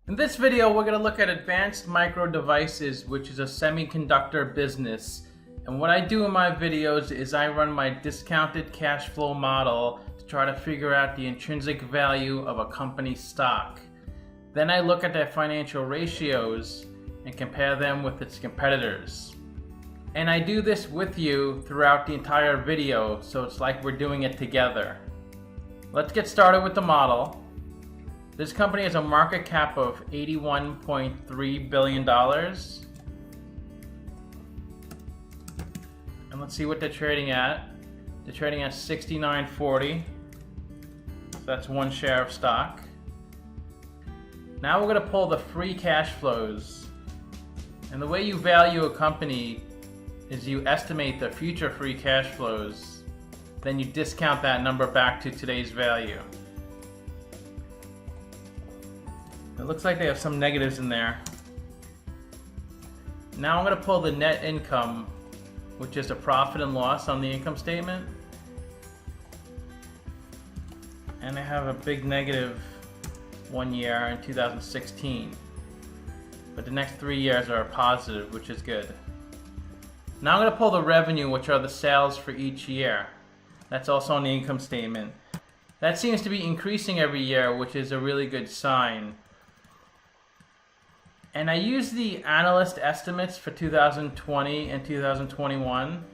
In this video, we're going to look at Advanced Micro Devices, which is a semiconductor business. And what I do in my videos is I run my discounted cash flow model to try to figure out the intrinsic value of a company's stock. Then I look at their financial ratios and compare them with its competitors. And I do this with you throughout the entire video, so it's like we're doing it together. Let's get started with the model. This company has a market cap of $81.3 billion. And let's see what they're trading at. They're trading at $69.40. So that's one share of stock. Now we're going to pull the free cash flows. And the way you value a company is you estimate the future free cash flows. Then you discount that number back to today's value. It looks like they have some negatives in there. Now I'm going to pull the net income, which is a profit and loss on the income statement. And they have a big negative 1 year in 2016. But the next 3 years are positive, which is good. Now I'm going to pull the revenue, which are the sales for each year. That's also on the income statement. That seems to be increasing every year, which is a really good sign. And I use the analyst estimates for 2020 and 2021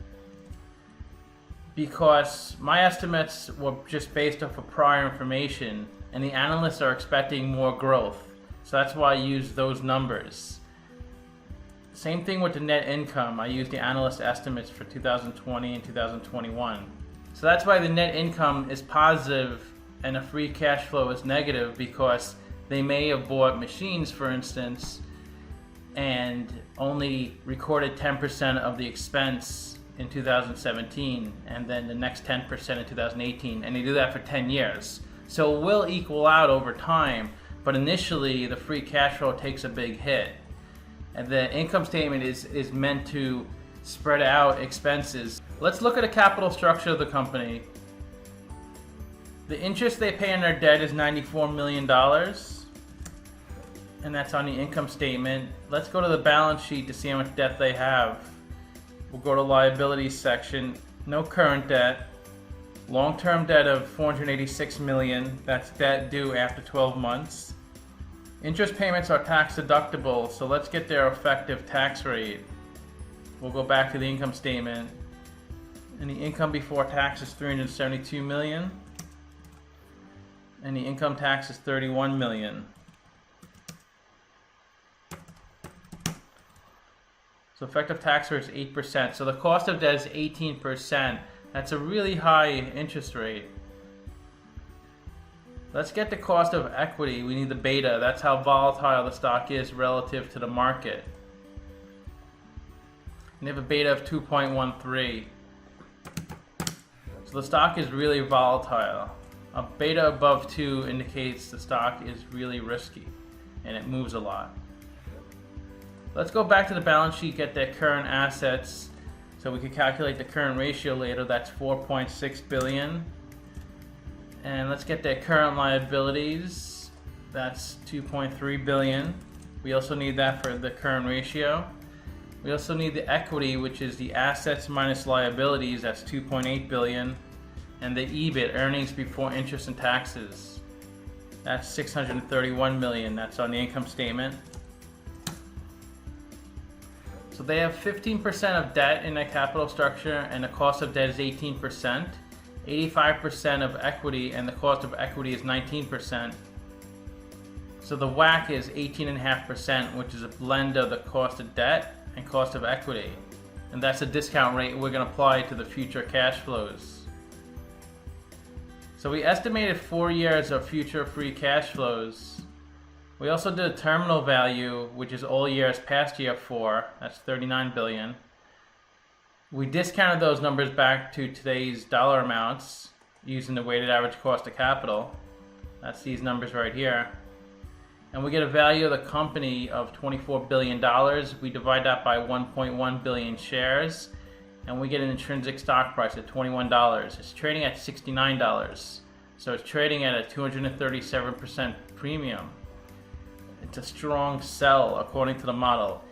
because my estimates were just based off of prior information and the analysts are expecting more growth. So that's why I use those numbers. Same thing with the net income. I use the analyst estimates for 2020 and 2021. So that's why the net income is positive and the free cash flow is negative because they may have bought machines, for instance, and only recorded 10% of the expense in 2017 and then the next 10% in 2018, and they do that for 10 years. So it will equal out over time, but initially the free cash flow takes a big hit. And the income statement is meant to spread out expenses. Let's look at the capital structure of the company. The interest they pay on their debt is $94 million. And that's on the income statement. Let's go to the balance sheet to see how much debt they have. We'll go to liabilities section. No current debt. Long-term debt of $486 million. That's debt due after 12 months. Interest payments are tax deductible, so let's get their effective tax rate. We'll go back to the income statement. And the income before tax is $372 million. And the income tax is $31 million. So effective tax rate is 8%. So the cost of debt is 18%. That's a really high interest rate. Let's get the cost of equity. We need the beta. That's how volatile the stock is relative to the market. And they have a beta of 2.13. So the stock is really volatile. A beta above 2 indicates the stock is really risky and it moves a lot. Let's go back to the balance sheet, get their current assets, so we can calculate the current ratio later. That's 4.6 billion. And let's get their current liabilities. That's 2.3 billion. We also need that for the current ratio. We also need the equity, which is the assets minus liabilities. That's 2.8 billion. And the EBIT, earnings before interest and taxes. That's 631 million. That's on the income statement. So they have 15% of debt in their capital structure and the cost of debt is 18%, 85% of equity and the cost of equity is 19%. So the WACC is 18.5%, which is a blend of the cost of debt and cost of equity. And that's a discount rate we're going to apply to the future cash flows. So we estimated 4 years of future free cash flows. We also did a terminal value, which is all years past year 4. That's 39 billion. We discounted those numbers back to today's dollar amounts using the weighted average cost of capital. That's these numbers right here. And we get a value of the company of $24 billion. We divide that by 1.1 billion shares, and we get an intrinsic stock price of $21. It's trading at $69. So it's trading at a 237% premium. It's a strong sell according to the model.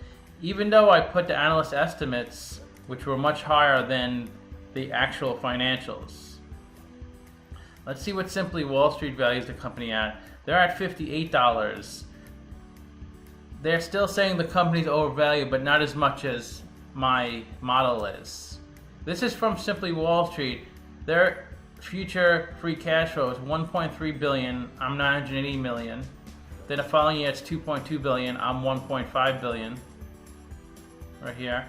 Even though I put the analyst estimates, which were much higher than the actual financials. Let's see what Simply Wall Street values the company at. They're at $58. They're still saying the company's overvalued, but not as much as my model is. This is from Simply Wall Street. Their future free cash flow is $1.3 billion. I'm $980 million. Then the following year it's $2.2 billion. I'm $1.5 billion. Right here.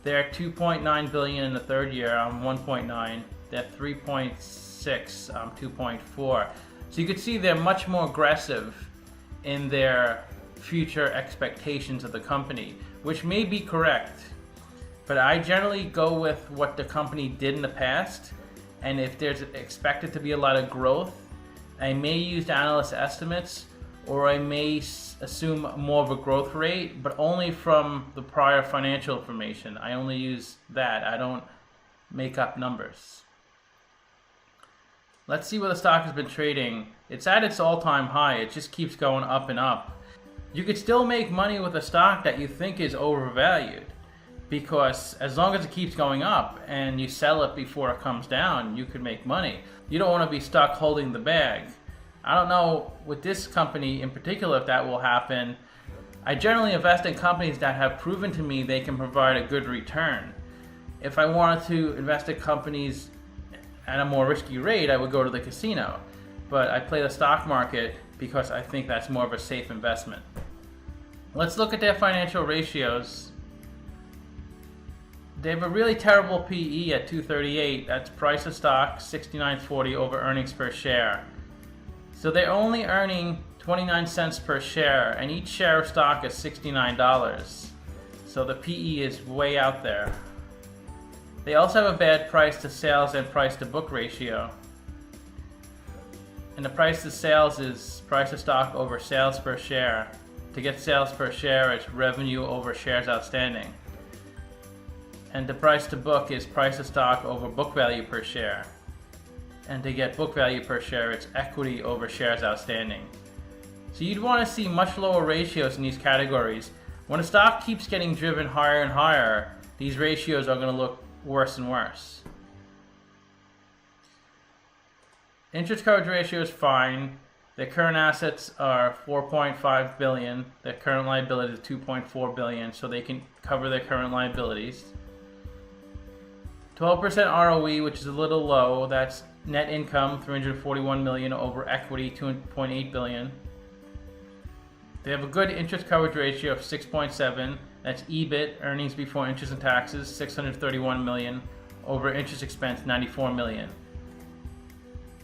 They're $2.9 billion in the third year. I'm 1.9. They're 3.6. I'm 2.4. So you can see they're much more aggressive in their future expectations of the company, which may be correct. But I generally go with what the company did in the past, and if there's expected to be a lot of growth, I may use analyst estimates, or I may assume more of a growth rate, but only from the prior financial information. I only use that. I don't make up numbers. Let's see where the stock has been trading. It's at its all-time high. It just keeps going up and up. You could still make money with a stock that you think is overvalued, because as long as it keeps going up and you sell it before it comes down, you could make money. You don't want to be stuck holding the bag. I don't know with this company in particular if that will happen. I generally invest in companies that have proven to me they can provide a good return. If I wanted to invest in companies at a more risky rate, I would go to the casino. But I play the stock market because I think that's more of a safe investment. Let's look at their financial ratios. They have a really terrible PE at 238. That's price of stock, 69.40 over earnings per share. So they're only earning 29 cents per share, and each share of stock is $69. So the PE is way out there. They also have a bad price to sales and price to book ratio. And the price to sales is price of stock over sales per share. To get sales per share, it's revenue over shares outstanding. And the price to book is price of stock over book value per share. And to get book value per share, it's equity over shares outstanding. So you'd want to see much lower ratios in these categories. When a stock keeps getting driven higher and higher, these ratios are going to look worse and worse. Interest coverage ratio is fine. Their current assets are $4.5 billion. Their current liabilities are $2.4 billion, so they can cover their current liabilities. 12% ROE, which is a little low. That's net income, $341 million over equity, $2.8 billion. They have a good interest coverage ratio of 6.7. That's EBIT, earnings before interest and taxes, $631 million over interest expense, $94 million.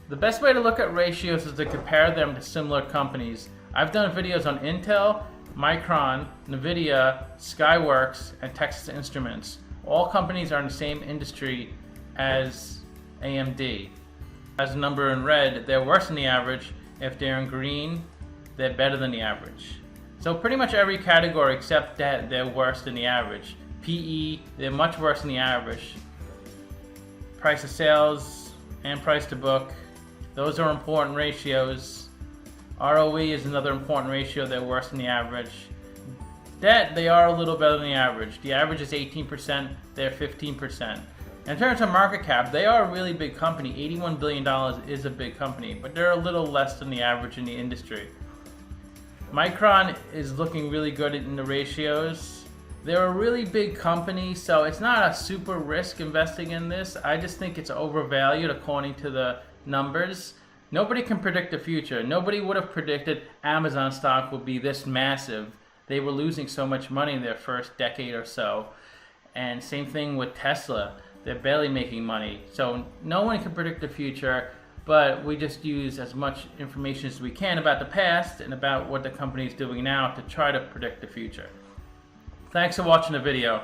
The best way to look at ratios is to compare them to similar companies. I've done videos on Intel, Micron, Nvidia, Skyworks, and Texas Instruments. All companies are in the same industry as AMD. As a number in red, they're worse than the average. If they're in green, they're better than the average. So pretty much every category except that they're worse than the average. PE, they're much worse than the average. Price of sales and price to book, those are important ratios. ROE is another important ratio, they're worse than the average. Debt, they are a little better than the average. The average is 18%, they're 15%. In terms of market cap, they are a really big company. $81 billion is a big company, but they're a little less than the average in the industry. Micron is looking really good in the ratios. They're a really big company, so it's not a super risk investing in this. I just think it's overvalued according to the numbers. Nobody can predict the future. Nobody would have predicted Amazon stock would be this massive. They were losing so much money in their first decade or so. And same thing with Tesla. They're barely making money. So no one can predict the future, but we just use as much information as we can about the past and about what the company is doing now to try to predict the future. Thanks for watching the video.